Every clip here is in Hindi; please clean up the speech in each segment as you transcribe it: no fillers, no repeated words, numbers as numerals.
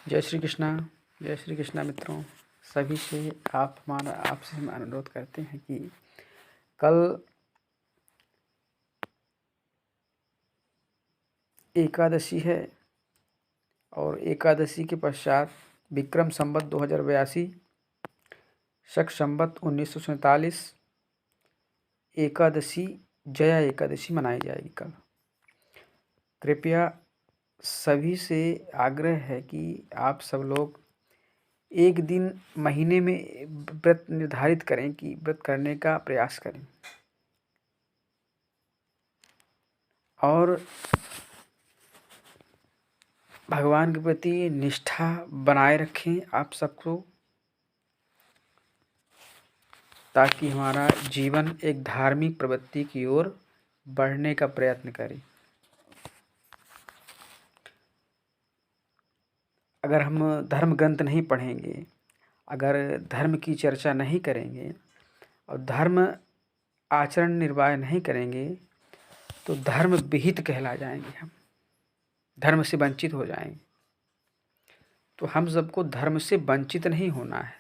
जय श्री कृष्णा। जय श्री कृष्णा मित्रों। सभी से आपसे हम अनुरोध करते हैं कि कल एकादशी है और एकादशी के पश्चात विक्रम संवत 2082 शक संवत 1947 एकादशी जया एकादशी मनाई जाएगी। कल कृपया सभी से आग्रह है कि आप सब लोग एक दिन महीने में व्रत निर्धारित करें कि व्रत करने का प्रयास करें और भगवान के प्रति निष्ठा बनाए रखें आप सबको, ताकि हमारा जीवन एक धार्मिक प्रवृत्ति की ओर बढ़ने का प्रयत्न करे। अगर हम धर्म ग्रंथ नहीं पढ़ेंगे, अगर धर्म की चर्चा नहीं करेंगे और धर्म आचरण निर्वाह नहीं करेंगे तो धर्म विहित कहला जाएंगे, हम धर्म से वंचित हो जाएंगे। तो हम सबको धर्म से वंचित नहीं होना है,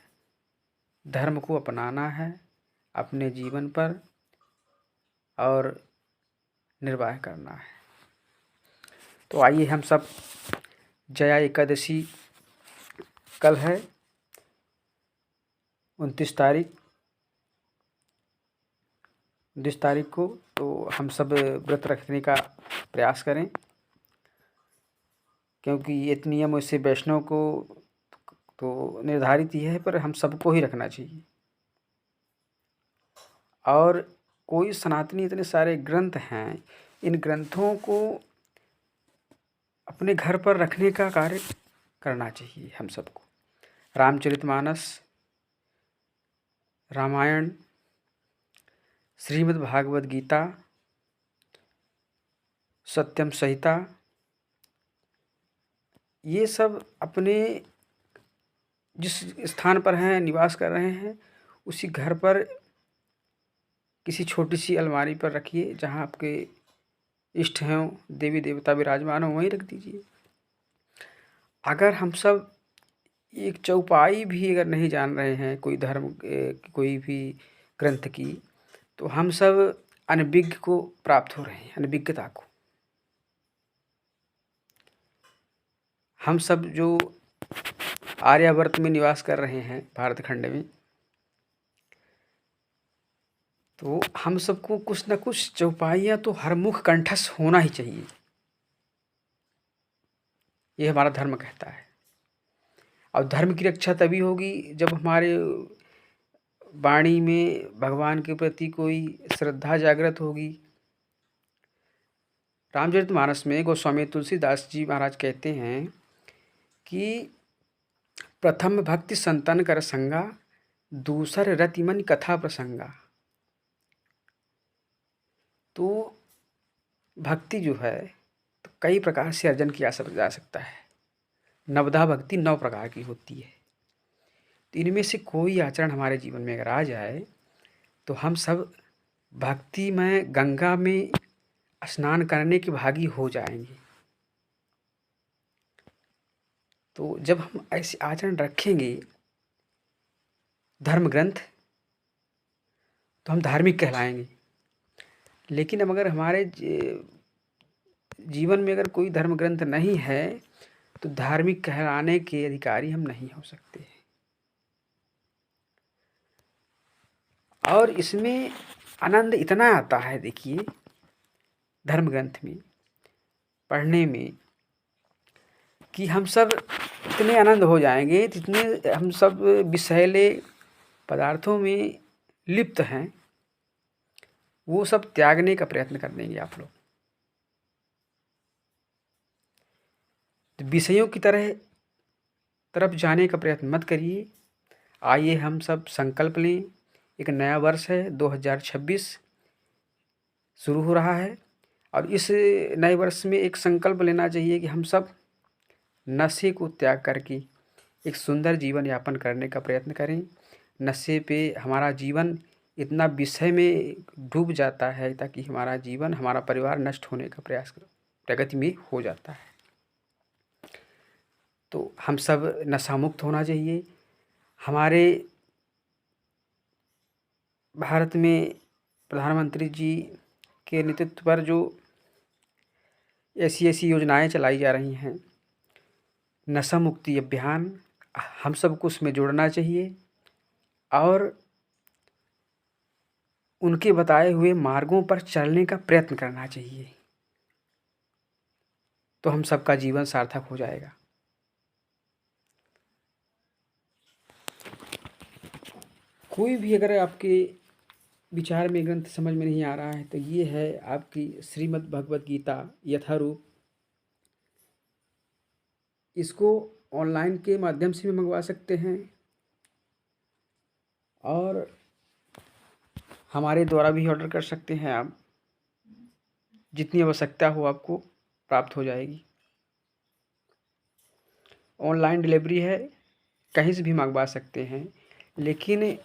धर्म को अपनाना है अपने जीवन पर और निर्वाह करना है। तो आइए हम सब जया एकादशी कल है 29 तारीख को, तो हम सब व्रत रखने का प्रयास करें, क्योंकि ये नियम वैसे वैष्णव को तो निर्धारित ही है, पर हम सबको ही रखना चाहिए। और कोई सनातनी इतने सारे ग्रंथ हैं, इन ग्रंथों को अपने घर पर रखने का कार्य करना चाहिए हम सबको। रामचरितमानस, रामायण, श्रीमद् भागवत गीता, सत्यम संहिता, ये सब अपने जिस स्थान पर हैं, निवास कर रहे हैं, उसी घर पर किसी छोटी सी अलमारी पर रखिए, जहाँ आपके इष्ट हों, देवी देवता विराजमान हों, वहीं रख दीजिए। अगर हम सब एक चौपाई भी अगर नहीं जान रहे हैं कोई धर्म कोई भी ग्रंथ की, तो हम सब अनभिज्ञ को प्राप्त हो रहे हैं, अनभिज्ञता को। हम सब जो आर्यावर्त में निवास कर रहे हैं, भारत खंड में, तो हम सबको कुछ न कुछ चौपाइयाँ तो हर मुख कंठस्थ होना ही चाहिए, ये हमारा धर्म कहता है। और धर्म की रक्षा तभी होगी जब हमारे वाणी में भगवान के प्रति कोई श्रद्धा जागृत होगी। रामचरितमानस में गोस्वामी तुलसीदास जी महाराज कहते हैं कि प्रथम भक्ति संतन कर संगा, दूसर रतिमन कथा प्रसंगा। तो भक्ति जो है तो कई प्रकार से अर्जन किया जा सकता है। नवधा भक्ति 9 प्रकार की होती है। तो इनमें से कोई आचरण हमारे जीवन में अगर आ जाए तो हम सब भक्ति में गंगा में स्नान करने के भागी हो जाएंगे। तो जब हम ऐसे आचरण रखेंगे धर्म ग्रंथ, तो हम धार्मिक कहलाएंगे। लेकिन अब अगर हमारे जीवन में अगर कोई धर्म ग्रंथ नहीं है तो धार्मिक कहलाने के अधिकारी हम नहीं हो सकते। और इसमें आनंद इतना आता है, देखिए, धर्म ग्रंथ में पढ़ने में, कि हम सब इतने आनंद हो जाएंगे, जितने हम सब विषैले पदार्थों में लिप्त हैं, वो सब त्यागने का प्रयत्न कर देंगे आप लोग। तो विषयों की तरफ जाने का प्रयत्न मत करिए। आइए हम सब संकल्प लें, एक नया वर्ष है, 2026 शुरू हो रहा है, और इस नए वर्ष में एक संकल्प लेना चाहिए कि हम सब नशे को त्याग करके एक सुंदर जीवन यापन करने का प्रयत्न करें। नशे पे हमारा जीवन इतना विषय में डूब जाता है ताकि हमारा जीवन, हमारा परिवार नष्ट होने का प्रयास प्रगति में हो जाता है। तो हम सब नशा मुक्त होना चाहिए। हमारे भारत में प्रधानमंत्री जी के नेतृत्व पर जो ऐसी योजनाएं चलाई जा रही हैं, नशा मुक्ति अभियान, हम सबको उसमें जुड़ना चाहिए और उनके बताए हुए मार्गों पर चलने का प्रयत्न करना चाहिए। तो हम सबका जीवन सार्थक हो जाएगा। कोई भी अगर आपके विचार में ग्रंथ समझ में नहीं आ रहा है तो ये है आपकी श्रीमद् भगवत गीता यथारूप। इसको ऑनलाइन के माध्यम से भी मंगवा सकते हैं और हमारे द्वारा भी ऑर्डर कर सकते हैं। आप जितनी आवश्यकता हो आपको प्राप्त हो जाएगी। ऑनलाइन डिलीवरी है, कहीं से भी मंगवा सकते हैं। लेकिन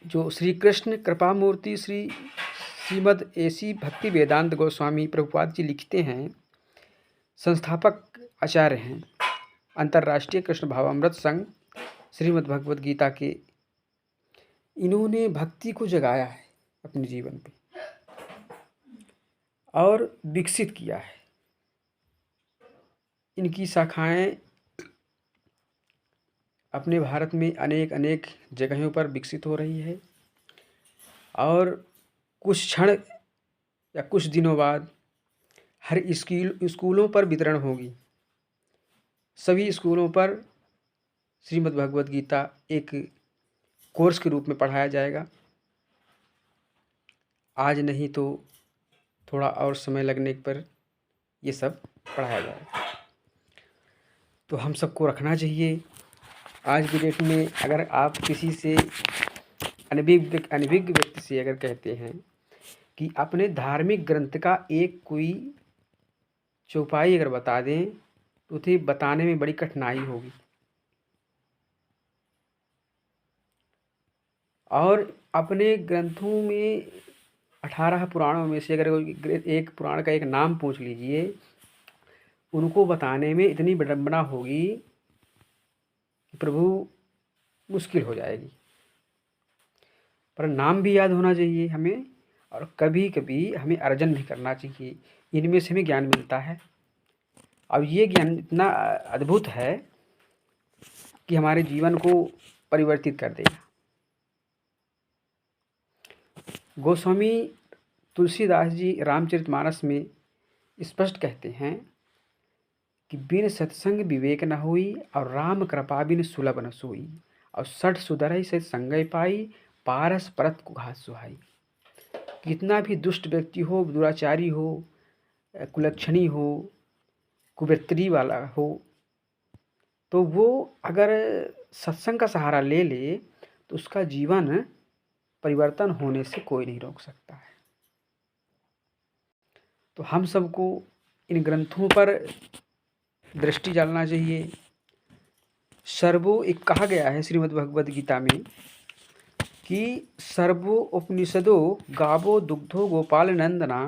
जो श्री कृष्ण कृपा मूर्ति श्रीमद् एसी भक्ति वेदांत गोस्वामी प्रभुपाद जी लिखते हैं, संस्थापक आचार्य हैं अंतर्राष्ट्रीय कृष्ण भावामृत संघ श्रीमद् भगवत गीता के। इन्होंने भक्ति को जगाया है अपने जीवन पे और विकसित किया है। इनकी शाखाएं अपने भारत में अनेक जगहों पर विकसित हो रही है और कुछ क्षण या कुछ दिनों बाद हर स्कूलों पर वितरण होगी। सभी स्कूलों पर श्रीमद् भगवत गीता एक कोर्स के रूप में पढ़ाया जाएगा। आज नहीं तो थोड़ा और समय लगने पर ये सब पढ़ाया जाएगा। तो हम सबको रखना चाहिए। आज की डेट में अगर आप किसी से अनभिज्ञ व्यक्ति से अगर कहते हैं कि अपने धार्मिक ग्रंथ का एक कोई चौपाई अगर बता दें तो उसे बताने में बड़ी कठिनाई होगी। और अपने ग्रंथों में 18 पुराणों में से अगर एक पुराण का एक नाम पूछ लीजिए, उनको बताने में इतनी विडंबना होगी कि प्रभु मुश्किल हो जाएगी। पर नाम भी याद होना चाहिए हमें, और कभी कभी हमें अर्जन भी करना चाहिए। इनमें से हमें ज्ञान मिलता है। अब ये ज्ञान इतना अद्भुत है कि हमारे जीवन को परिवर्तित कर देगा। गोस्वामी तुलसीदास जी रामचरितमानस में स्पष्ट कहते हैं कि बिन सत्संग विवेक न हुई और राम कृपा बिन सुलभ न सोई और सठ सुधरई से संगय पाई पारस परत को घात सुहाई। कितना भी दुष्ट व्यक्ति हो, दुराचारी हो, कुलक्षणी हो, कुवृत्ति वाला हो, तो वो अगर सत्संग का सहारा ले ले तो उसका जीवन परिवर्तन होने से कोई नहीं रोक सकता है। तो हम सबको इन ग्रंथों पर दृष्टि डालना चाहिए। सर्वो एक कहा गया है श्रीमद् भगवद गीता में कि सर्वो उपनिषदो गावो दुग्धो गोपाल नंदना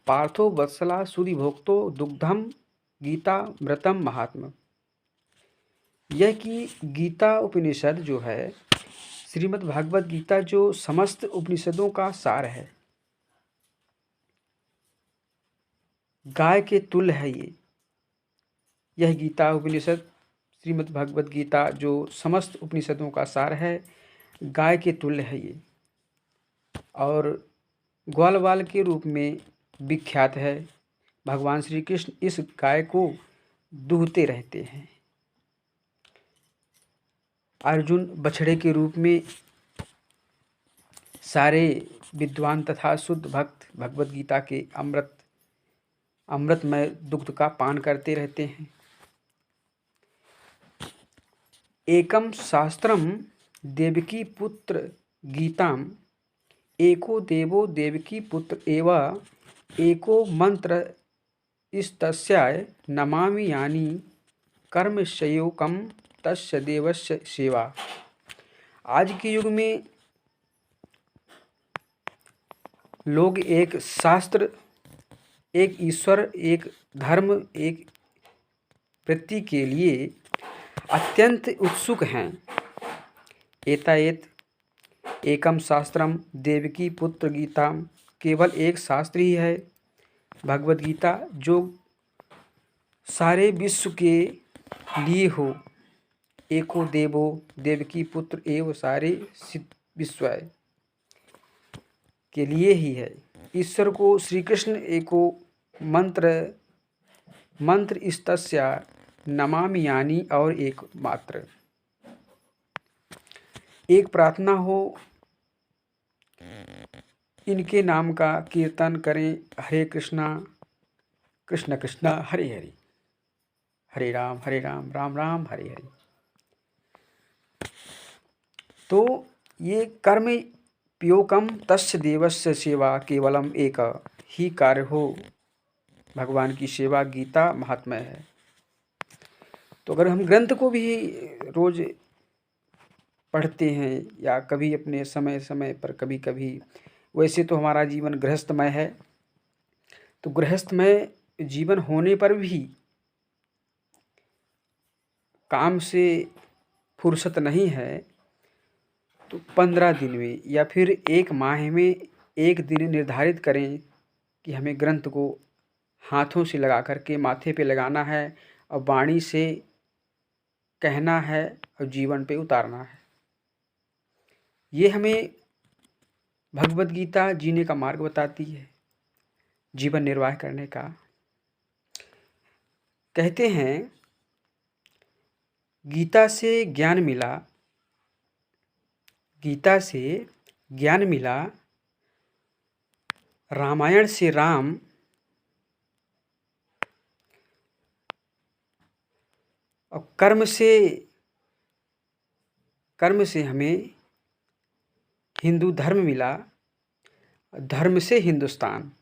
पार्थो वत्सला सुधि भोक्तो दुग्धम गीता मृतम महात्मा। यह कि गीता उपनिषद जो है, श्रीमद् भागवत गीता जो समस्त उपनिषदों का सार है, गाय के तुल्य है। यह गीता उपनिषद श्रीमद् भागवत गीता जो समस्त उपनिषदों का सार है, गाय के तुल्य है ये, और ग्वाल बाल के रूप में विख्यात है। भगवान श्री कृष्ण इस गाय को दूहते रहते हैं। अर्जुन बछड़े के रूप में सारे विद्वान तथा शुद्ध भक्त भगवत गीता के अमृतमय दुग्ध का पान करते रहते हैं। एकम शास्त्रम देवकी पुत्र गीताम एको देवो देवकी पुत्र एवा एको मंत्र इस्तस्याय नमामि यानी कर्मशयोकम तस्य देवस्य सेवा। आज के युग में लोग एक शास्त्र, एक ईश्वर, एक धर्म, एक वृत्ति के लिए अत्यंत उत्सुक हैं। एताएत एकम शास्त्रम देवकी पुत्र गीता, केवल एक शास्त्र ही है भगवद गीता जो सारे विश्व के लिए हो। एको देवो देवकी पुत्र एव सारे विश्व के लिए ही है। ईश्वर को श्री कृष्ण एको मंत्र इस्तस्या नमामि यानी, और एक मात्र एक प्रार्थना हो, इनके नाम का कीर्तन करें। हरे कृष्णा कृष्ण कृष्ण हरे हरे, हरे राम राम राम हरे हरे। तो ये कर्म प्योकम तस्य देवस्य सेवा, केवलम एक ही कार्य हो भगवान की सेवा, गीता महात्म्य है। तो अगर हम ग्रंथ को भी रोज पढ़ते हैं या कभी अपने समय समय पर कभी कभी, वैसे तो हमारा जीवन गृहस्थमय है, तो गृहस्थमय जीवन होने पर भी काम से फुर्सत नहीं है, तो 15 दिन में या फिर 1 माह में एक दिन निर्धारित करें कि हमें ग्रंथ को हाथों से लगा करके माथे पे लगाना है और वाणी से कहना है और जीवन पे उतारना है। ये हमें भगवद गीता जीने का मार्ग बताती है, जीवन निर्वाह करने का। कहते हैं गीता से ज्ञान मिला, गीता से ज्ञान मिला, रामायण से राम, और कर्म से हमें हिंदू धर्म मिला, धर्म से हिंदुस्तान।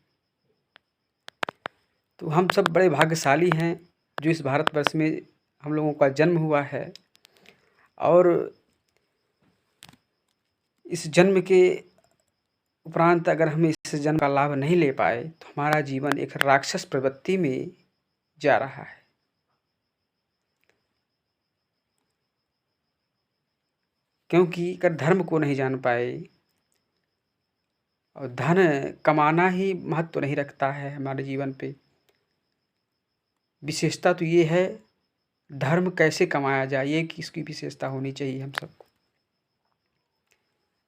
तो हम सब बड़े भाग्यशाली हैं जो इस भारतवर्ष में हम लोगों का जन्म हुआ है, और इस जन्म के उपरांत अगर हम इस जन्म का लाभ नहीं ले पाए तो हमारा जीवन एक राक्षस प्रवृत्ति में जा रहा है। क्योंकि अगर धर्म को नहीं जान पाए और धन कमाना ही महत्व नहीं रखता है हमारे जीवन पे, विशेषता तो ये है धर्म कैसे कमाया जाए, ये इसकी विशेषता होनी चाहिए हम सबको।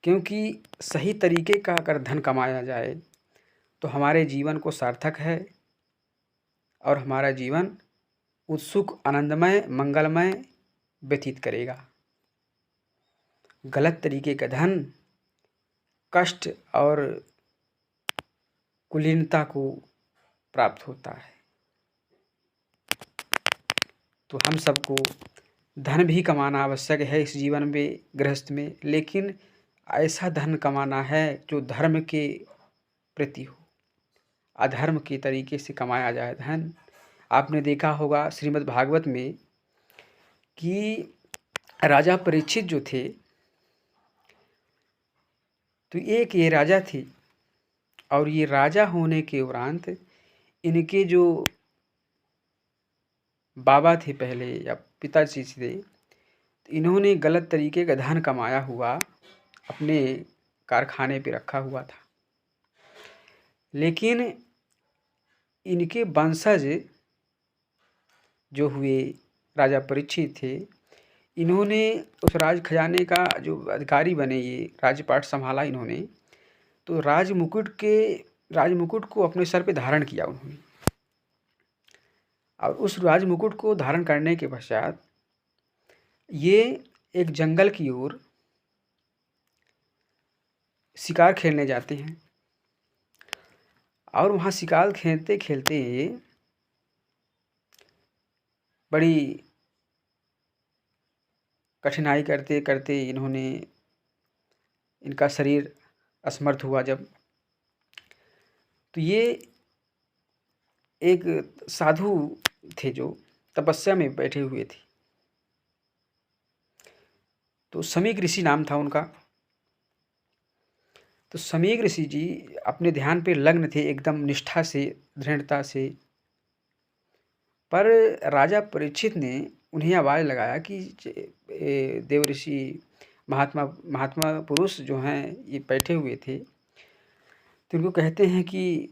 क्योंकि सही तरीके का अगर धन कमाया जाए तो हमारे जीवन को सार्थक है और हमारा जीवन उत्सुक, आनंदमय, मंगलमय व्यतीत करेगा। गलत तरीके का धन कष्ट और कुलीनता को प्राप्त होता है। तो हम सबको धन भी कमाना आवश्यक है इस जीवन में, गृहस्थ में, लेकिन ऐसा धन कमाना है जो धर्म के प्रति हो। अधर्म के तरीके से कमाया जाए धन। आपने देखा होगा श्रीमद् भागवत में कि राजा परीक्षित जो थे, तो एक ये राजा थे, और ये राजा होने के उपरांत इनके जो बाबा थे पहले या पिताजी थे, तो इन्होंने गलत तरीके का धन कमाया हुआ अपने कारखाने पे रखा हुआ था। लेकिन इनके वंशज जो हुए राजा परीक्षित थे, इन्होंने उस राज खजाने का जो अधिकारी बने, ये राजपाट संभाला इन्होंने, तो राजमुकुट को अपने सर पे धारण किया उन्होंने। और उस राजमुकुट को धारण करने के पश्चात ये एक जंगल की ओर शिकार खेलने जाते हैं, और वहाँ शिकार खेलते खेलते बड़ी कठिनाई करते करते इनका शरीर असमर्थ हुआ जब, तो ये एक साधु थे जो तपस्या में बैठे हुए थे। तो समीक ऋषि नाम था उनका। तो समीक ऋषि जी अपने ध्यान पे लग्न थे, एकदम निष्ठा से, दृढ़ता से। पर राजा परीक्षित ने उन्हें आवाज़ लगाया कि देवऋषि महात्मा महात्मा पुरुष जो हैं ये बैठे हुए थे, तो उनको कहते हैं कि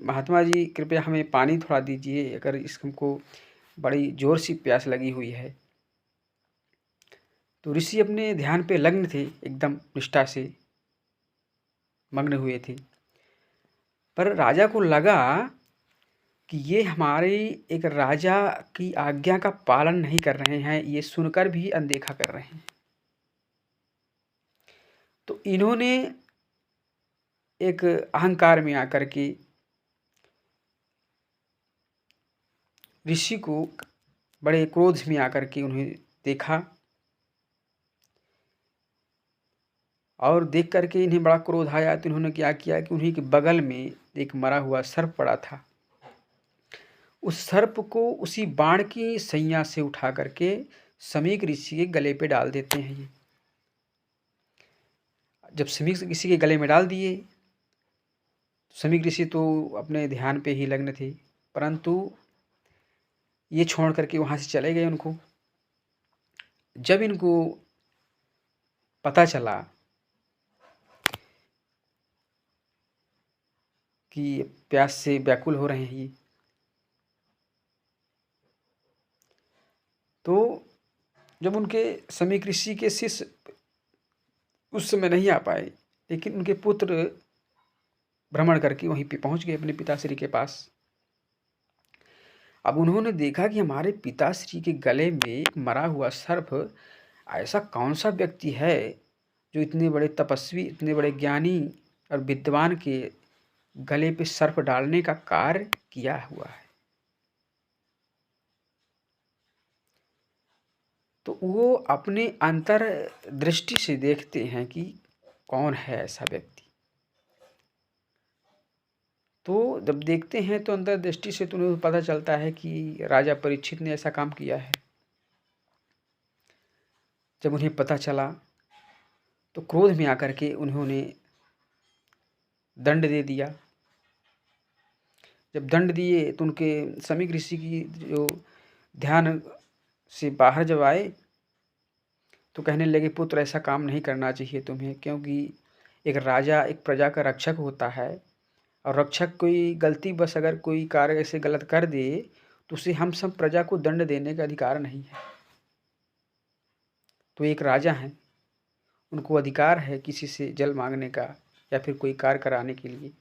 महात्मा जी कृपया हमें पानी थोड़ा दीजिए, अगर इस हमको बड़ी ज़ोर सी प्यास लगी हुई है। तो ऋषि अपने ध्यान पे लग्न थे, एकदम निष्ठा से मग्न हुए थे। पर राजा को लगा कि ये हमारे एक राजा की आज्ञा का पालन नहीं कर रहे हैं, ये सुनकर भी अनदेखा कर रहे हैं। तो इन्होंने एक अहंकार में आकर के ऋषि को बड़े क्रोध में आकर के उन्हें देखा, और देख करके इन्हें बड़ा क्रोध आया। तो इन्होंने क्या किया कि उन्हीं के बगल में एक मरा हुआ सर्प पड़ा था, उस सर्प को उसी बाण की सैया से उठा करके समीक ऋषि के गले पे डाल देते हैं। ये जब समीक ऋषि के गले में डाल दिए, समीक ऋषि तो अपने ध्यान पे ही लग्न थे, परंतु ये छोड़ करके वहाँ से चले गए। उनको जब इनको पता चला कि प्यास से व्याकुल हो रहे हैं ये, तो जब उनके समीक ऋषि के शिष्य उस समय नहीं आ पाए, लेकिन उनके पुत्र भ्रमण करके वहीं पे पहुंच गए अपने पिताश्री के पास। अब उन्होंने देखा कि हमारे पिताश्री के गले में एक मरा हुआ सर्प, ऐसा कौन सा व्यक्ति है जो इतने बड़े तपस्वी, इतने बड़े ज्ञानी और विद्वान के गले पे सर्प डालने का कार्य किया हुआ है। तो वो अपने अंतर दृष्टि से देखते हैं कि कौन है ऐसा व्यक्ति। तो जब देखते हैं तो अंतर दृष्टि से तो उन्हें पता चलता है कि राजा परीक्षित ने ऐसा काम किया है। जब उन्हें पता चला तो क्रोध में आकर के उन्होंने दंड दे दिया। जब दंड दिए तो उनके समीक ऋषि की जो ध्यान से बाहर जब आए तो कहने लगे, पुत्र ऐसा काम नहीं करना चाहिए तुम्हें, क्योंकि एक राजा एक प्रजा का रक्षक होता है, और रक्षक कोई गलती बस अगर कोई कार्य ऐसे गलत कर दे तो उसे हम सब प्रजा को दंड देने का अधिकार नहीं है। तो एक राजा हैं, उनको अधिकार है किसी से जल मांगने का या फिर कोई कार्य कराने के लिए।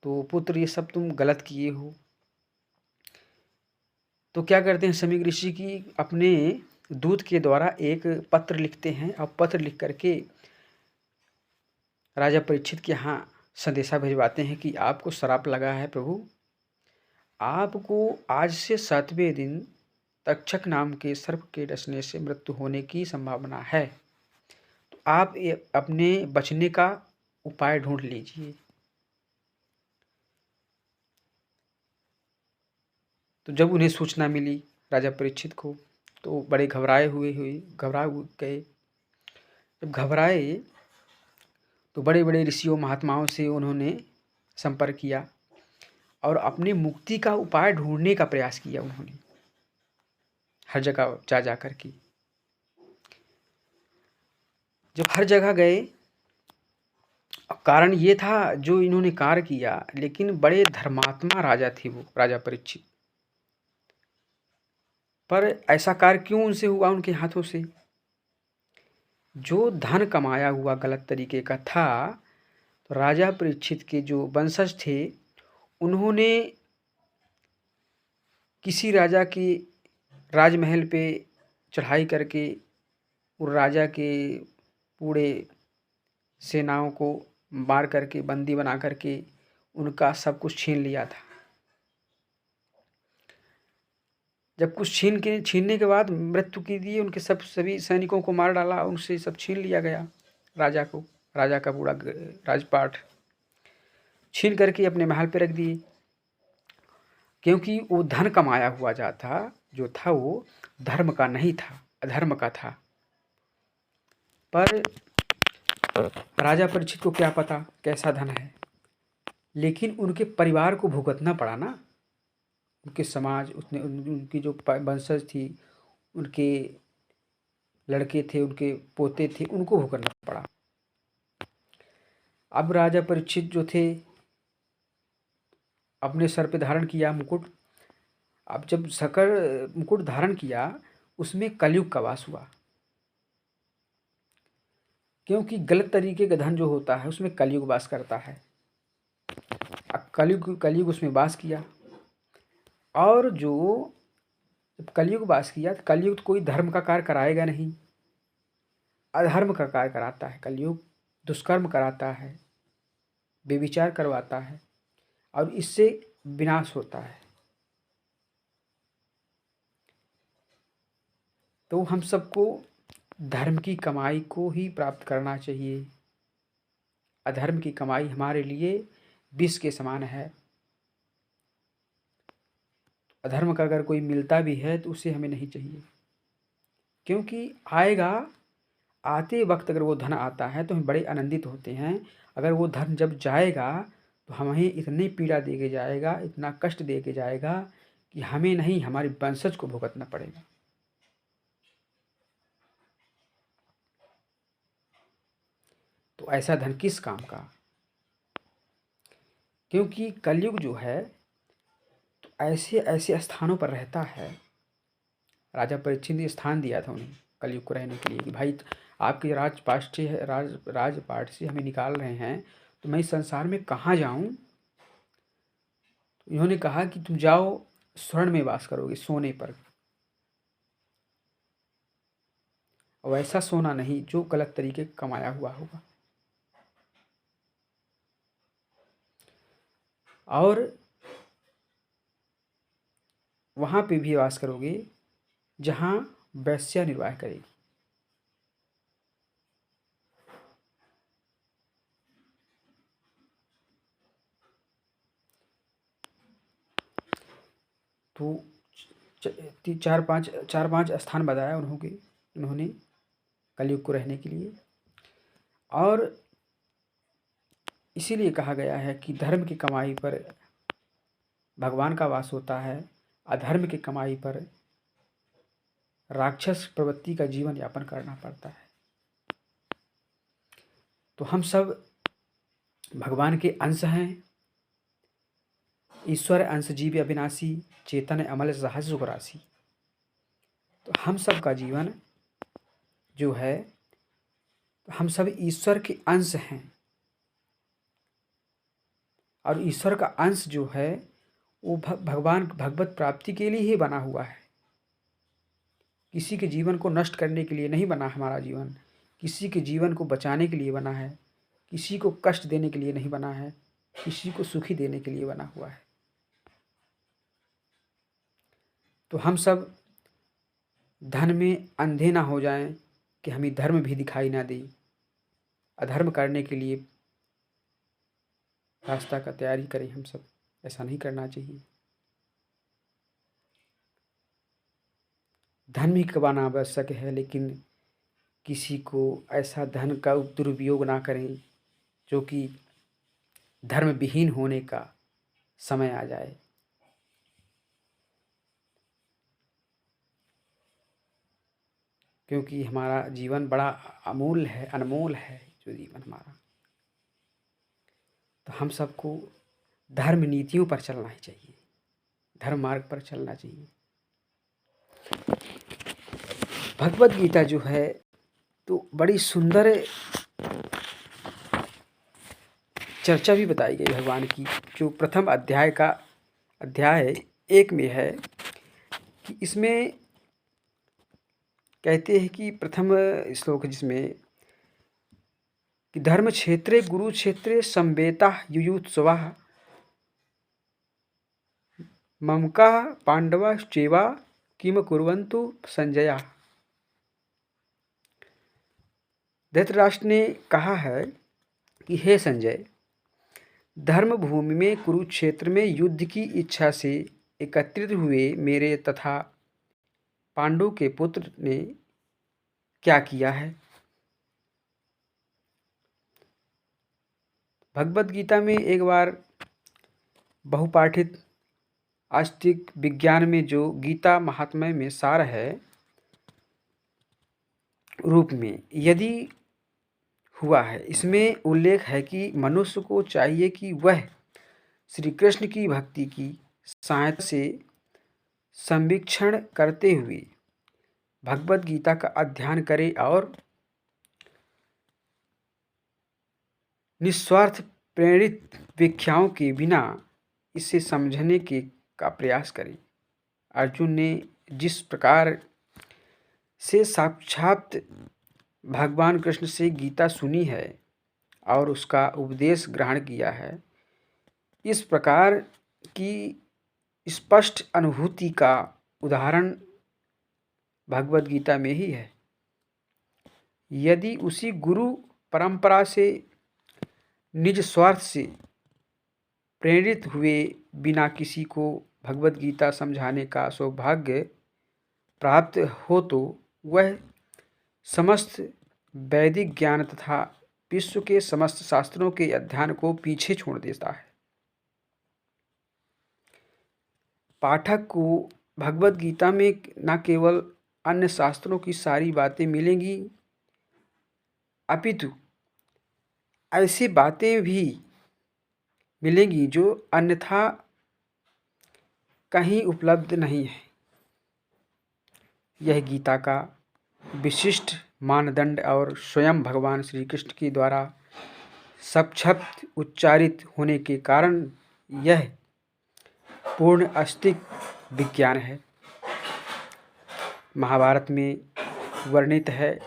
तो पुत्र ये सब तुम गलत किए हो। तो क्या करते हैं समीक ऋषि की अपने दूत के द्वारा एक पत्र लिखते हैं, और पत्र लिख करके राजा परीक्षित के यहाँ संदेशा भिजवाते हैं कि आपको श्राप लगा है प्रभु, आपको आज से 7वें दिन तक्षक नाम के सर्प के डसने से मृत्यु होने की संभावना है, तो आप अपने बचने का उपाय ढूंढ लीजिए। तो जब उन्हें सूचना मिली राजा परीक्षित को तो बड़े घबरा गए। जब घबराए तो बड़े बड़े ऋषियों महात्माओं से उन्होंने संपर्क किया और अपने मुक्ति का उपाय ढूंढने का प्रयास किया। उन्होंने हर जगह जा कर के जब हर जगह गए, कारण ये था जो इन्होंने कार्य किया, लेकिन बड़े धर्मात्मा राजा थे वो राजा परीक्षित, पर ऐसा कार्य क्यों उनसे हुआ, उनके हाथों से जो धन कमाया हुआ गलत तरीके का था। तो राजा परीक्षित के जो वंशज थे उन्होंने किसी राजा के राजमहल पे चढ़ाई करके उस राजा के पूरे सेनाओं को मार करके बंदी बना करके उनका सब कुछ छीन लिया था। जब कुछ छीनने के बाद मृत्यु की दी, उनके सभी सैनिकों को मार डाला, उनसे सब छीन लिया गया। राजा का पूरा राजपाट छीन करके अपने महल पे रख दिए, क्योंकि वो धन कमाया हुआ जो था वो धर्म का नहीं था, अधर्म का था। पर राजा परीक्षित को क्या पता कैसा धन है, लेकिन उनके परिवार को भुगतना पड़ा ना। उनके समाज, उनकी जो वंशज थी, उनके लड़के थे, उनके पोते थे, उनको भुगतना पड़ा। अब राजा परीक्षित जो थे, अपने सर पे धारण किया मुकुट। अब जब सकर मुकुट धारण किया, उसमें कलयुग का वास हुआ, क्योंकि गलत तरीके का धन जो होता है उसमें कलयुग वास करता है। अब कलयुग उसमें वास किया, और जो जब कलयुग वास किया तो कलयुग तो कोई धर्म का कार्य कराएगा नहीं, अधर्म का कार्य कराता है। कलयुग दुष्कर्म कराता है, बेविचार करवाता है, और इससे विनाश होता है। तो हम सबको धर्म की कमाई को ही प्राप्त करना चाहिए। अधर्म की कमाई हमारे लिए विष के समान है। अधर्म का अगर कोई मिलता भी है तो उसे हमें नहीं चाहिए, क्योंकि आएगा, आते वक्त अगर वो धन आता है तो हम बड़े आनंदित होते हैं। अगर वो धन जब जाएगा तो हमें इतनी पीड़ा दे के जाएगा, इतना कष्ट दे के जाएगा कि हमें नहीं, हमारे वंशज को भुगतना पड़ेगा। तो ऐसा धन किस काम का? क्योंकि कलयुग जो है तो ऐसे ऐसे स्थानों पर रहता है। राजा परीक्षित ने स्थान दिया था उन्हें कलयुग को रहने के लिए कि भाई, आपके राजपाट से हमें निकाल रहे हैं, तो मैं इस संसार में कहाँ जाऊं? तो इन्होंने कहा कि तुम जाओ, स्वर्ण में वास करोगे, सोने पर। वैसा सोना नहीं जो गलत तरीके का कमाया हुआ होगा। और वहाँ पे भी वास करोगे जहाँ वैश्या निर्वाह करेगी। तो चार पांच स्थान बताया उन्होंने कलयुग को रहने के लिए। और इसीलिए कहा गया है कि धर्म की कमाई पर भगवान का वास होता है, अधर्म की कमाई पर राक्षस प्रवृत्ति का जीवन यापन करना पड़ता है। तो हम सब भगवान के अंश हैं। ईश्वर अंश जीव अविनाशी, चेतन अमल सहज सुख राशि। तो हम सब का जीवन जो है, हम सब ईश्वर के अंश हैं, और ईश्वर का अंश जो है वो भगवान भगवत प्राप्ति के लिए ही बना हुआ है। किसी के जीवन को नष्ट करने के लिए नहीं बना हमारा जीवन, किसी के जीवन को बचाने के लिए बना है, किसी को कष्ट देने के लिए नहीं बना है, किसी को सुखी देने के लिए बना हुआ है। तो हम सब धन में अंधे ना हो जाएं कि हमें धर्म भी दिखाई ना दे। अधर्म करने के लिए रास्ता का तैयारी करें हम सब, ऐसा नहीं करना चाहिए। धन ही कमाना आवश्यक है, लेकिन किसी को ऐसा धन का दुरुपयोग ना करें जो कि धर्म विहीन होने का समय आ जाए। क्योंकि हमारा जीवन बड़ा अमूल्य है, अनमोल है जो जीवन हमारा। तो हम सबको धर्म नीतियों पर चलना ही चाहिए, धर्म मार्ग पर चलना चाहिए। भगवत गीता जो है तो बड़ी सुंदर चर्चा भी बताई गई भगवान की, जो प्रथम अध्याय 1 में है कि इसमें कहते हैं कि प्रथम श्लोक जिसमें कि धर्म क्षेत्रे गुरु क्षेत्रे संवेता युयुत्सवा ममका पांडवाश्चैव किम कुर्वन्तु संजया। धृतराष्ट्र ने कहा है कि हे संजय, धर्म भूमि में कुरुक्षेत्र में युद्ध की इच्छा से एकत्रित हुए मेरे तथा पांडु के पुत्र ने क्या किया है। भगवत गीता में एक बार बहुपाठित आस्तिक विज्ञान में जो गीता महात्म्य में सार है रूप में यदि हुआ है, इसमें उल्लेख है कि मनुष्य को चाहिए कि वह श्री कृष्ण की भक्ति की सहायता से संवीक्षण करते हुए भगवत गीता का अध्ययन करे और निस्वार्थ प्रेरित व्याख्याओं के बिना इसे समझने का प्रयास करे। अर्जुन ने जिस प्रकार से साक्षात भगवान कृष्ण से गीता सुनी है और उसका उपदेश ग्रहण किया है, इस प्रकार की स्पष्ट अनुभूति का उदाहरण भगवद गीता में ही है। यदि उसी गुरु परंपरा से निज स्वार्थ से प्रेरित हुए बिना किसी को भगवद गीता समझाने का सौभाग्य प्राप्त हो तो वह समस्त वैदिक ज्ञान तथा विश्व के समस्त शास्त्रों के अध्ययन को पीछे छोड़ देता है। पाठक को भगवद गीता में न केवल अन्य शास्त्रों की सारी बातें मिलेंगी, अपितु ऐसी बातें भी मिलेंगी जो अन्यथा कहीं उपलब्ध नहीं है। यह गीता का विशिष्ट मानदंड और स्वयं भगवान श्री कृष्ण के द्वारा सशब्द उच्चारित होने के कारण यह पूर्ण आस्तिक विज्ञान है। महाभारत में वर्णित है,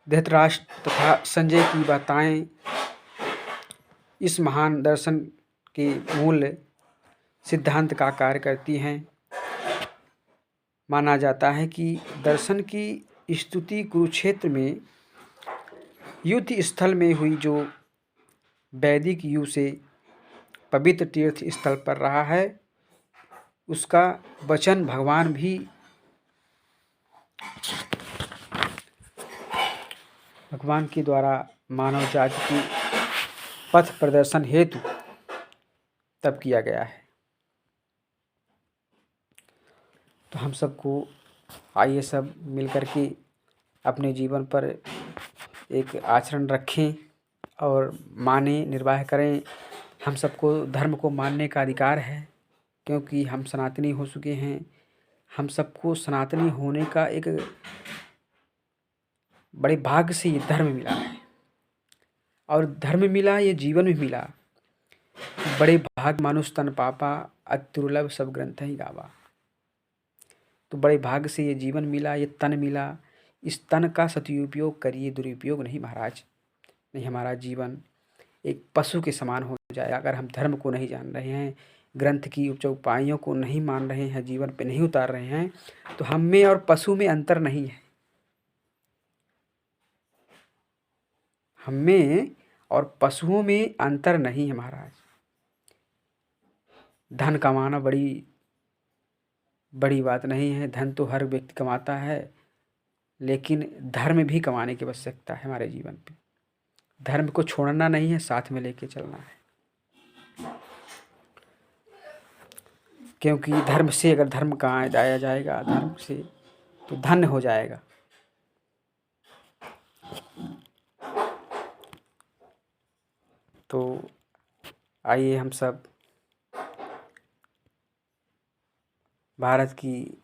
धृतराष्ट्र तथा संजय की बातें इस महान दर्शन के मूल सिद्धांत का कार्य करती हैं। माना जाता है कि दर्शन की स्तुति कुरुक्षेत्र में युद्ध स्थल में हुई, जो वैदिक युग से पवित्र तीर्थ स्थल पर रहा है, उसका वचन भगवान के द्वारा मानव जाति की पथ प्रदर्शन हेतु तब किया गया है। तो हम सबको आइए सब मिलकर के अपने जीवन पर एक आचरण रखें और माने, निर्वाह करें। हम सबको धर्म को मानने का अधिकार है, क्योंकि हम सनातनी हो चुके हैं। हम सबको सनातनी होने का एक बड़े भाग्य से ये धर्म मिला है, और धर्म मिला, ये जीवन भी मिला। बड़े भाग मानुष तन पापा, अति दुर्लभ सब ग्रंथ ही गावा। तो बड़े भाग्य से ये जीवन मिला, ये तन मिला। इस तन का सदुपयोग करिए, दुरुपयोग नहीं महाराज। नहीं, हमारा जीवन एक पशु के समान हो जाएगा अगर हम धर्म को नहीं जान रहे हैं, ग्रंथ की चौपाइयों को नहीं मान रहे हैं, जीवन पे नहीं उतार रहे हैं, तो हम में और पशु में अंतर नहीं है। हम में और पशुओं में अंतर नहीं है महाराज। धन कमाना बड़ी बात नहीं है, धन तो हर व्यक्ति कमाता है, लेकिन धर्म भी कमाने की आवश्यकता है हमारे जीवन पे। धर्म को छोड़ना नहीं है, साथ में लेके चलना है। क्योंकि धर्म से अगर धर्म कहाँ जाया जाएगा, धर्म से तो धन्य हो जाएगा। तो आइए हम सब भारत की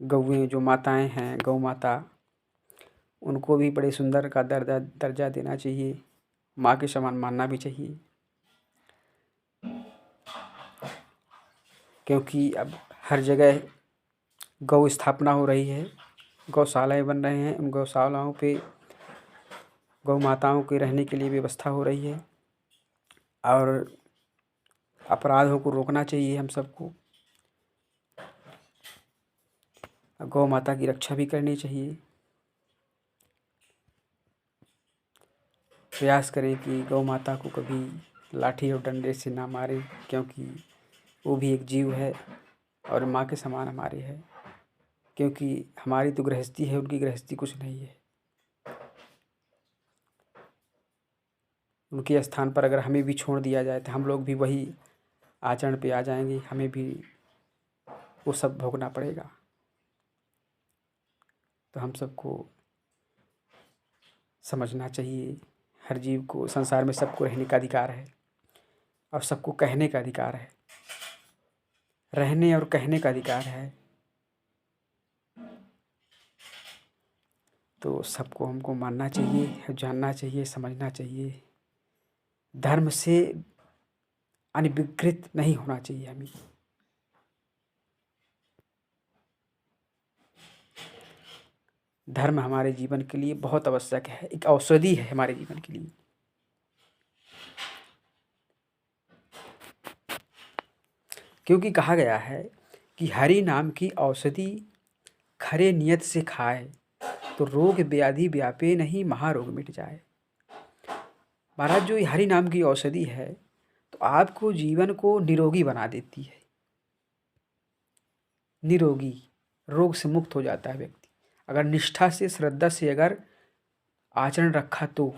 गौएं जो माताएं हैं, गौ माता, उनको भी बड़े सुंदर का दर्जा देना चाहिए, माँ के समान मानना भी चाहिए। क्योंकि अब हर जगह गौ स्थापना हो रही है, गौशालाएं बन रहे हैं, उन गौशालाओं पे गौ माताओं के रहने के लिए व्यवस्था हो रही है, और अपराधों को रोकना चाहिए हम सबको। गौ माता की रक्षा भी करनी चाहिए। प्रयास करें कि गौ माता को कभी लाठी और डंडे से ना मारें, क्योंकि वो भी एक जीव है और माँ के समान हमारी है। क्योंकि हमारी तो गृहस्थी है, उनकी गृहस्थी कुछ नहीं है। उनके स्थान पर अगर हमें भी छोड़ दिया जाए तो हम लोग भी वही आचरण पे आ जाएंगे, हमें भी वो सब भोगना पड़ेगा। तो हम सबको समझना चाहिए, हर जीव को संसार में सबको रहने का अधिकार है और सबको कहने का अधिकार है, रहने और कहने का अधिकार है। तो सबको हमको मानना चाहिए, जानना चाहिए, समझना चाहिए। धर्म से अनभिकृत नहीं होना चाहिए हमें। धर्म हमारे जीवन के लिए बहुत आवश्यक है, एक औषधि है हमारे जीवन के लिए। क्योंकि कहा गया है कि हरि नाम की औषधि खरे नियत से खाए तो रोग व्याधि व्यापे नहीं, महारोग मिट जाए। महाराज, जो ये हरि नाम की औषधि है तो आपको जीवन को निरोगी बना देती है। निरोगी, रोग से मुक्त हो जाता है व्यक्ति अगर निष्ठा से, श्रद्धा से अगर आचरण रखा तो।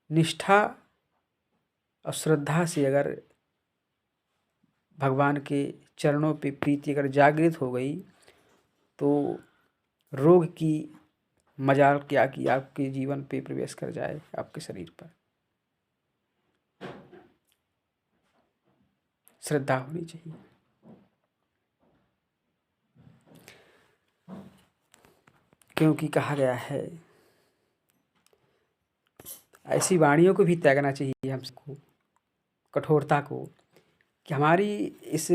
निष्ठा और श्रद्धा से अगर भगवान के चरणों पे प्रीति अगर जागृत हो गई तो रोग की मजाल क्या कि आपके जीवन पे प्रवेश कर जाए, आपके शरीर पर। श्रद्धा होनी चाहिए। क्योंकि कहा गया है, ऐसी वाणियों को भी त्यागना चाहिए हम सबको, कठोरता को, कि हमारी इस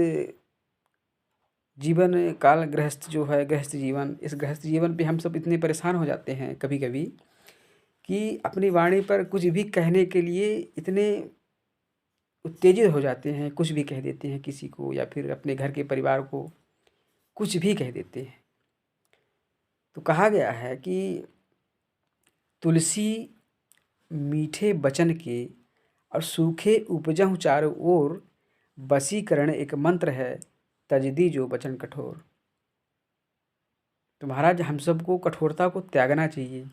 जीवन काल गृहस्थ जो है, गृहस्थ जीवन, इस गृहस्थ जीवन पे हम सब इतने परेशान हो जाते हैं कभी कभी कि अपनी वाणी पर कुछ भी कहने के लिए इतने उत्तेजित हो जाते हैं, कुछ भी कह देते हैं किसी को, या फिर अपने घर के परिवार को कुछ भी कह देते हैं। तो कहा गया है कि तुलसी मीठे बचन के और सूखे उपजहु चारों ओर, बसीकरण एक मंत्र है तजदी जो वचन कठोर। तो महाराज, हम सबको कठोरता को त्यागना चाहिए,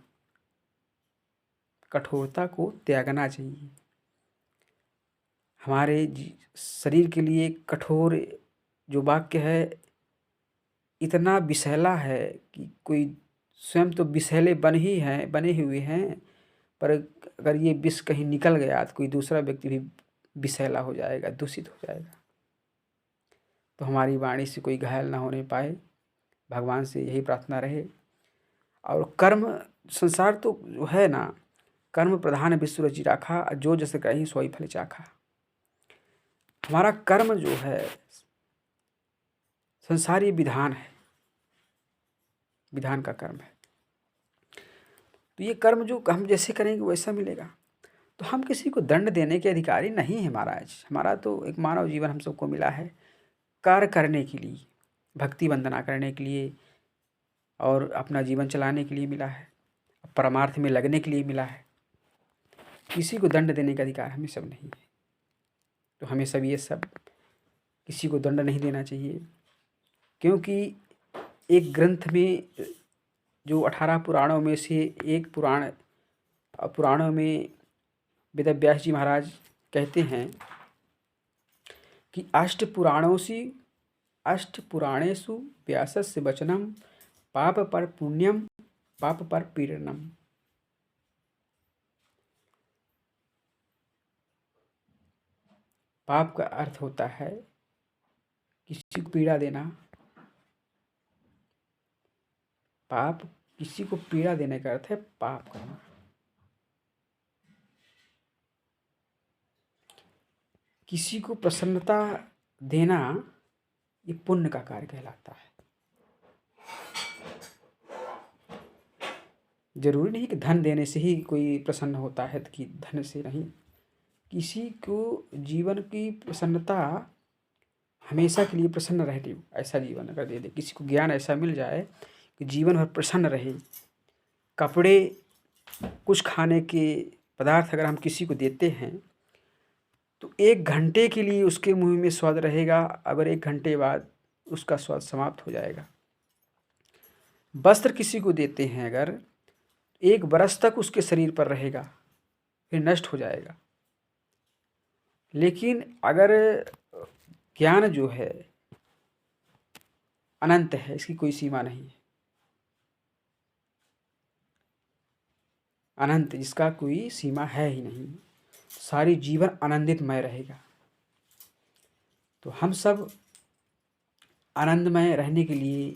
कठोरता को त्यागना चाहिए। हमारे शरीर के लिए कठोर जो वाक्य है इतना विषैला है कि कोई स्वयं तो विषैले बने हुए हैं, पर अगर ये विष कहीं निकल गया तो कोई दूसरा व्यक्ति भी विषैला हो जाएगा, दूषित हो जाएगा। तो हमारी वाणी से कोई घायल ना होने पाए, भगवान से यही प्रार्थना रहे। और कर्म, संसार तो जो है ना, कर्म प्रधान विश्व रचि राखा, जो जस कहीं सोई फल चाखा। हमारा कर्म जो है, संसार ये विधान है, विधान का कर्म है। तो ये कर्म जो हम जैसे करेंगे वैसा मिलेगा। तो हम किसी को दंड देने के अधिकारी नहीं है महाराज। हमारा तो एक मानव जीवन हम सबको मिला है कार्य करने के लिए, भक्ति वंदना करने के लिए और अपना जीवन चलाने के लिए मिला है, परमार्थ में लगने के लिए मिला है। किसी को दंड देने का अधिकार हमें सब नहीं है। तो हमें सब ये सब किसी को दंड नहीं देना चाहिए। क्योंकि एक ग्रंथ में जो 18 पुराणों में से एक पुराणों में वेदव्यास जी महाराज कहते हैं कि अष्ट पुराणेषु व्यासस्य वचनम पाप पर पुण्यम पाप पर पीड़नम। पाप का अर्थ होता है किसी को पीड़ा देना। पाप, किसी को पीड़ा देने का अर्थ है पाप करना। किसी को प्रसन्नता देना ये पुण्य का कार्य कहलाता है। जरूरी नहीं कि धन देने से ही कोई प्रसन्न होता है, कि धन से नहीं। किसी को जीवन की प्रसन्नता, हमेशा के लिए प्रसन्न रहे ऐसा जीवन अगर दे दे, किसी को ज्ञान ऐसा मिल जाए कि जीवन भर प्रसन्न रहे, कपड़े, कुछ खाने के पदार्थ अगर हम किसी को देते हैं तो 1 घंटे के लिए उसके मुंह में स्वाद रहेगा, अगर 1 घंटे बाद उसका स्वाद समाप्त हो जाएगा। वस्त्र किसी को देते हैं अगर, 1 बरस तक उसके शरीर पर रहेगा, फिर नष्ट हो जाएगा। लेकिन अगर ज्ञान जो है अनंत है, इसकी कोई सीमा नहीं है। अनंत, जिसका कोई सीमा है ही नहीं, सारी जीवन आनंदितमय रहेगा। तो हम सब आनंदमय रहने के लिए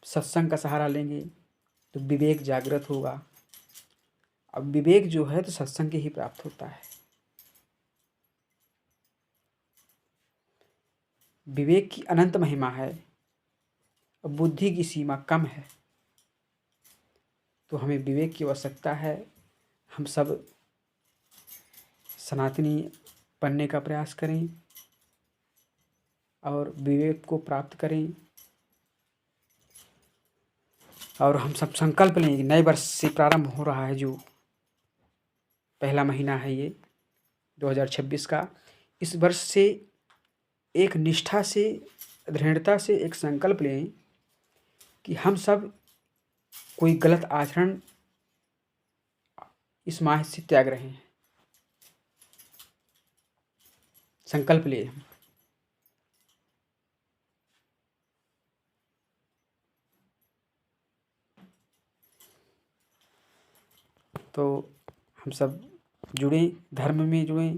सत्संग का सहारा लेंगे तो विवेक जागृत होगा। अब विवेक जो है तो सत्संग के ही प्राप्त होता है। विवेक की अनंत महिमा है और बुद्धि की सीमा कम है। तो हमें विवेक की आवश्यकता है। हम सब सनातनी बनने का प्रयास करें और विवेक को प्राप्त करें। और हम सब संकल्प लें, नए वर्ष से प्रारंभ हो रहा है, जो पहला महीना है ये 2026 का। इस वर्ष से एक निष्ठा से, दृढ़ता से एक संकल्प लें कि हम सब कोई गलत आचरण इस माह से त्याग रहे हैं। संकल्प ले हम। तो हम सब जुड़ें, धर्म में जुड़ें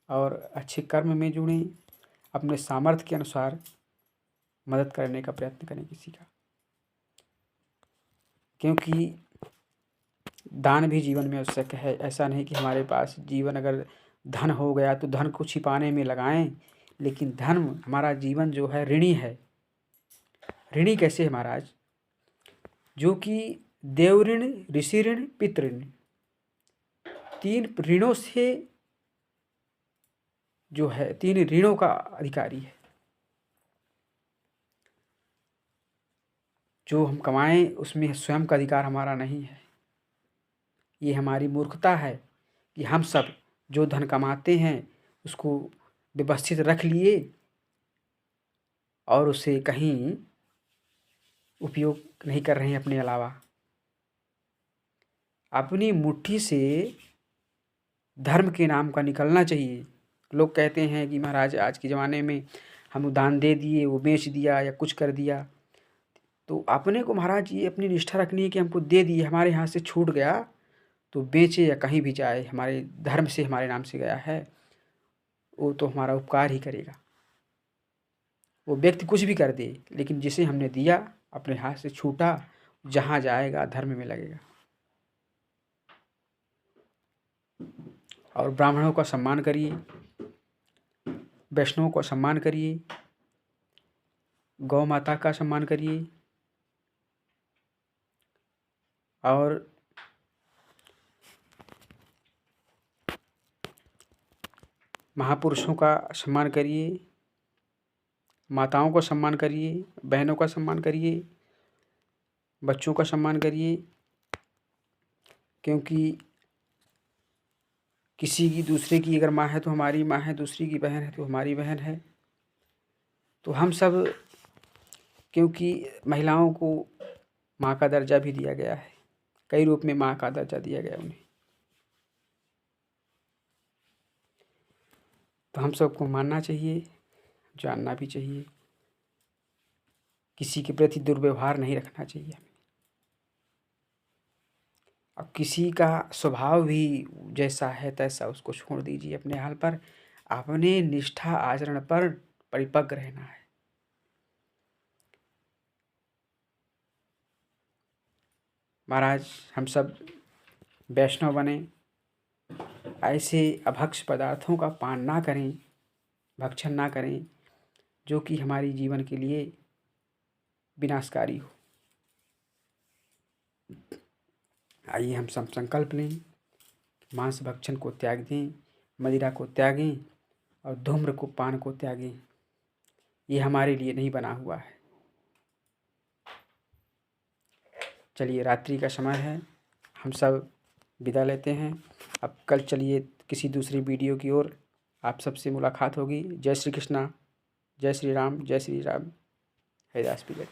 और अच्छे कर्म में जुड़ें। अपने सामर्थ्य के अनुसार मदद करने का प्रयत्न करें किसी का, क्योंकि दान भी जीवन में आवश्यक है। ऐसा नहीं कि हमारे पास जीवन अगर धन हो गया तो धन को छिपाने में लगाएं, लेकिन धर्म, हमारा जीवन जो है ऋणी है। ऋणी कैसे है महाराज? जो कि देव ऋण, ऋषि ऋण, पितृ ऋण, 3 ऋणों से जो है, 3 ऋणों का अधिकारी है। जो हम कमाएं उसमें स्वयं का अधिकार हमारा नहीं है। ये हमारी मूर्खता है कि हम सब जो धन कमाते हैं उसको व्यवस्थित रख लिए और उसे कहीं उपयोग नहीं कर रहे हैं अपने अलावा। अपनी मुट्ठी से धर्म के नाम का निकलना चाहिए। लोग कहते हैं कि महाराज आज के ज़माने में हम दान दे दिए, वो बेच दिया या कुछ कर दिया। तो अपने को महाराज ये अपनी निष्ठा रखनी है कि हमको दे दिए, हमारे यहाँ से छूट गया तो बेचे या कहीं भी जाए, हमारे धर्म से हमारे नाम से गया है, वो तो हमारा उपकार ही करेगा। वो व्यक्ति कुछ भी कर दे, लेकिन जिसे हमने दिया अपने हाथ से छूटा, जहाँ जाएगा धर्म में लगेगा। और ब्राह्मणों का सम्मान करिए, वैष्णवों का सम्मान करिए, गौ माता का सम्मान करिए और महापुरुषों का सम्मान करिए, माताओं का सम्मान करिए, बहनों का सम्मान करिए, बच्चों का सम्मान करिए। क्योंकि किसी की, दूसरे की अगर माँ है तो हमारी माँ है, दूसरी की बहन है तो हमारी बहन है। तो हम सब, क्योंकि महिलाओं को माँ का दर्जा भी दिया गया है, कई रूप में माँ का दर्जा दिया गया उन्हें। तो हम सबको मानना चाहिए, जानना भी चाहिए। किसी के प्रति दुर्व्यवहार नहीं रखना चाहिए हमें। अब किसी का स्वभाव भी जैसा है तैसा उसको छोड़ दीजिए अपने हाल पर। अपने निष्ठा आचरण पर परिपक्व रहना है। महाराज हम सब वैष्णव बने, ऐसे अभक्ष पदार्थों का पान ना करें, भक्षण ना करें जो कि हमारी जीवन के लिए विनाशकारी हो। आइए हम सब संकल्प लें, मांस भक्षण को त्याग दें, मदिरा को त्यागें और धूम्र को, पान को त्यागें। ये हमारे लिए नहीं बना हुआ है। चलिए, रात्रि का समय है, हम सब विदा लेते हैं। अब कल चलिए किसी दूसरी वीडियो की ओर आप सबसे मुलाकात होगी। जय श्री कृष्णा, जय श्री राम, जय श्री राम। हरिदास पीले।